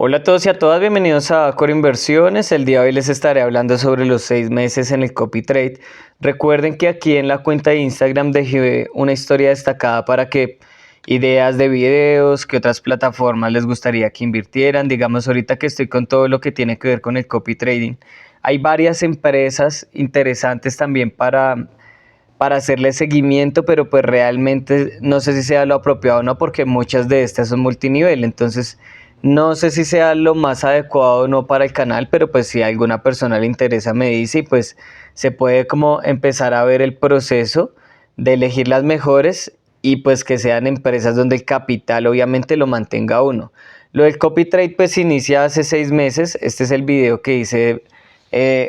Hola a todos y a todas, bienvenidos a Core Inversiones. El día de hoy les estaré hablando sobre los 6 meses en el copy trade. Recuerden que aquí en la cuenta de Instagram dejé una historia destacada para que ideas de videos, que otras plataformas les gustaría que invirtieran. Digamos, ahorita que estoy con todo lo que tiene que ver con el copy trading, hay varias empresas interesantes también para hacerle seguimiento, pero pues realmente no sé si sea lo apropiado o no, porque muchas de estas son multinivel, entonces no sé si sea lo más adecuado o no para el canal, pero pues si a alguna persona le interesa me dice y pues se puede como empezar a ver el proceso de elegir las mejores y pues que sean empresas donde el capital obviamente lo mantenga uno. Lo del copy trade pues inicia hace 6 meses, este es el video que hice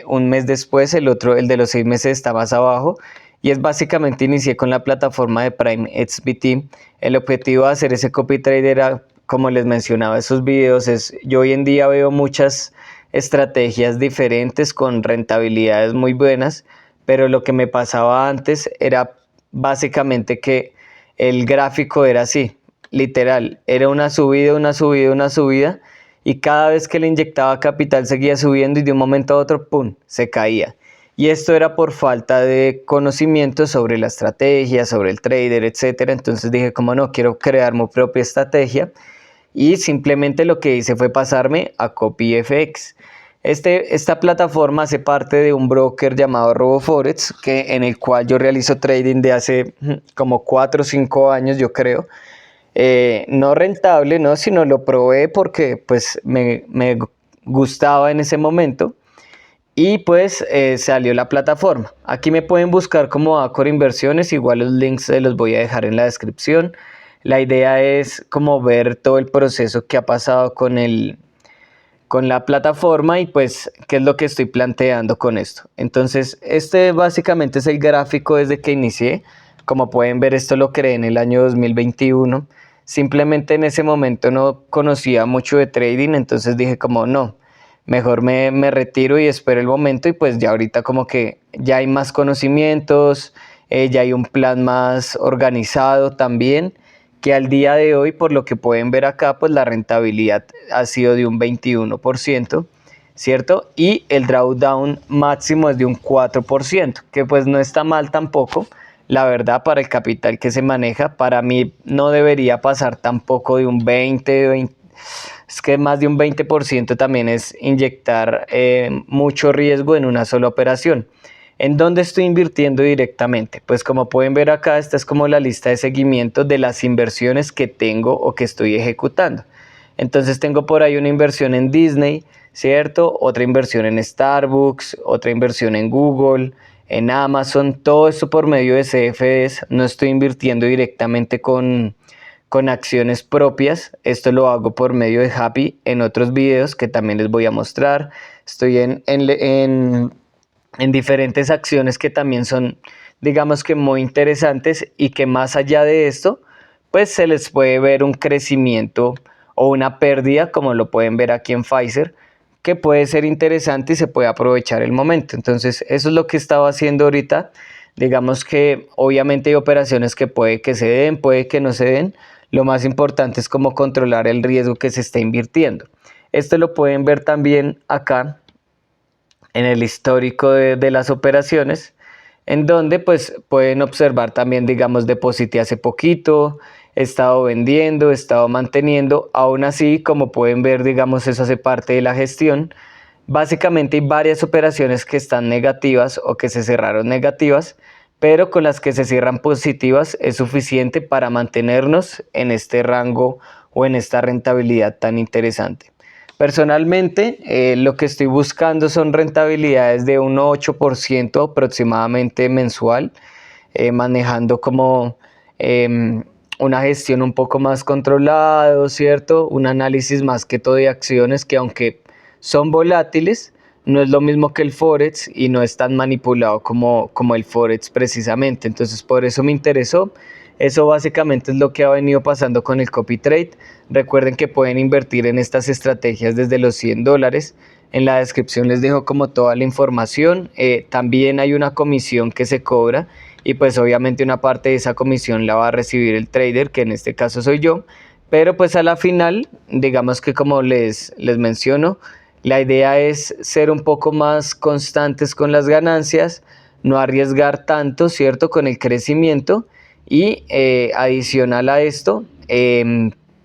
un mes después, el otro, el de los 6 meses está más abajo. Y es básicamente inicié con la plataforma de Prime XBT. El objetivo de hacer ese copy trade era, como les mencionaba, esos videos. Yo hoy en día veo muchas estrategias diferentes con rentabilidades muy buenas, pero lo que me pasaba antes era básicamente que el gráfico era así, literal, era una subida, una subida, una subida, y cada vez que le inyectaba capital seguía subiendo y de un momento a otro, ¡pum!, se caía. Y esto era por falta de conocimiento sobre la estrategia, sobre el trader, etcétera. Entonces dije, como no, quiero crear mi propia estrategia. Y simplemente lo que hice fue pasarme a CopyFX. Esta plataforma hace parte de un broker llamado RoboForex, en el cual yo realizo trading de hace como 4 o 5 años, yo creo. No rentable, ¿no? Sino lo probé porque pues me gustaba en ese momento. Y pues salió la plataforma. Aquí me pueden buscar como Acor Inversiones, igual los links se los voy a dejar en la descripción. La idea es como ver todo el proceso que ha pasado con la plataforma y pues qué es lo que estoy planteando con esto. Entonces este básicamente es el gráfico desde que inicié. Como pueden ver, esto lo creé en el año 2021. Simplemente en ese momento no conocía mucho de trading, entonces dije como no, mejor me retiro y espero el momento y pues ya ahorita como que ya hay más conocimientos, ya hay un plan más organizado también, que al día de hoy, por lo que pueden ver acá, pues la rentabilidad ha sido de un 21%, ¿cierto? Y el drawdown máximo es de un 4%, que pues no está mal tampoco. La verdad, para el capital que se maneja, para mí no debería pasar tampoco de un 20. Es que más de un 20% también es inyectar mucho riesgo en una sola operación. ¿En dónde estoy invirtiendo directamente? Pues como pueden ver acá, esta es como la lista de seguimiento de las inversiones que tengo o que estoy ejecutando. Entonces tengo por ahí una inversión en Disney, ¿cierto? Otra inversión en Starbucks, otra inversión en Google, en Amazon, todo esto por medio de CFDs. No estoy invirtiendo directamente con acciones propias. Esto lo hago por medio de Happy en otros videos que también les voy a mostrar. Estoy en diferentes acciones que también son, digamos que muy interesantes y que más allá de esto, pues se les puede ver un crecimiento o una pérdida, como lo pueden ver aquí en Pfizer, que puede ser interesante y se puede aprovechar el momento. Entonces, eso es lo que estaba haciendo ahorita. Digamos que obviamente hay operaciones que puede que se den, puede que no se den. Lo más importante es cómo controlar el riesgo que se está invirtiendo. Esto lo pueden ver también acá en el histórico de las operaciones, en donde pues pueden observar también, digamos, deposité hace poquito, he estado vendiendo, he estado manteniendo, aún así, como pueden ver, digamos, eso hace parte de la gestión. Básicamente hay varias operaciones que están negativas o que se cerraron negativas, pero con las que se cierran positivas es suficiente para mantenernos en este rango o en esta rentabilidad tan interesante. Personalmente, lo que estoy buscando son rentabilidades de un 8% aproximadamente mensual, manejando como una gestión un poco más controlado, ¿cierto? Un análisis más que todo de acciones que aunque son volátiles, no es lo mismo que el Forex y no es tan manipulado como el Forex precisamente. Entonces por eso me interesó. Eso básicamente es lo que ha venido pasando con el copy trade. Recuerden que pueden invertir en estas estrategias desde los $100. En la descripción les dejo como toda la información. También hay una comisión que se cobra y pues obviamente una parte de esa comisión la va a recibir el trader, que en este caso soy yo, Pero pues a la final, digamos que como les menciono, la idea es ser un poco más constantes con las ganancias, no arriesgar tanto, ¿cierto? Con el crecimiento y adicional a esto,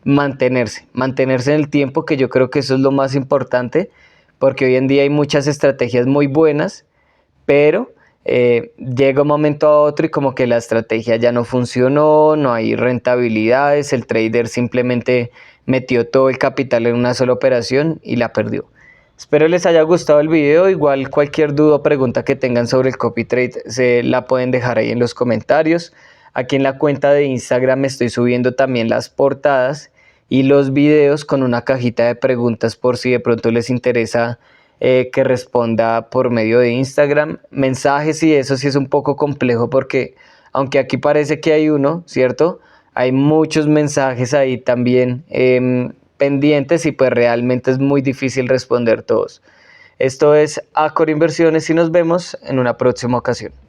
mantenerse en el tiempo, que yo creo que eso es lo más importante, porque hoy en día hay muchas estrategias muy buenas, pero llega un momento a otro y como que la estrategia ya no funcionó, no hay rentabilidades, el trader simplemente metió todo el capital en una sola operación y la perdió. Espero les haya gustado el video, igual cualquier duda o pregunta que tengan sobre el copy trade se la pueden dejar ahí en los comentarios. Aquí en la cuenta de Instagram estoy subiendo también las portadas y los videos con una cajita de preguntas por si de pronto les interesa que responda por medio de Instagram. Mensajes y eso sí es un poco complejo porque aunque aquí parece que hay uno, ¿cierto? Hay muchos mensajes ahí también pendientes y pues realmente es muy difícil responder todos. Esto es Acor Inversiones y nos vemos en una próxima ocasión.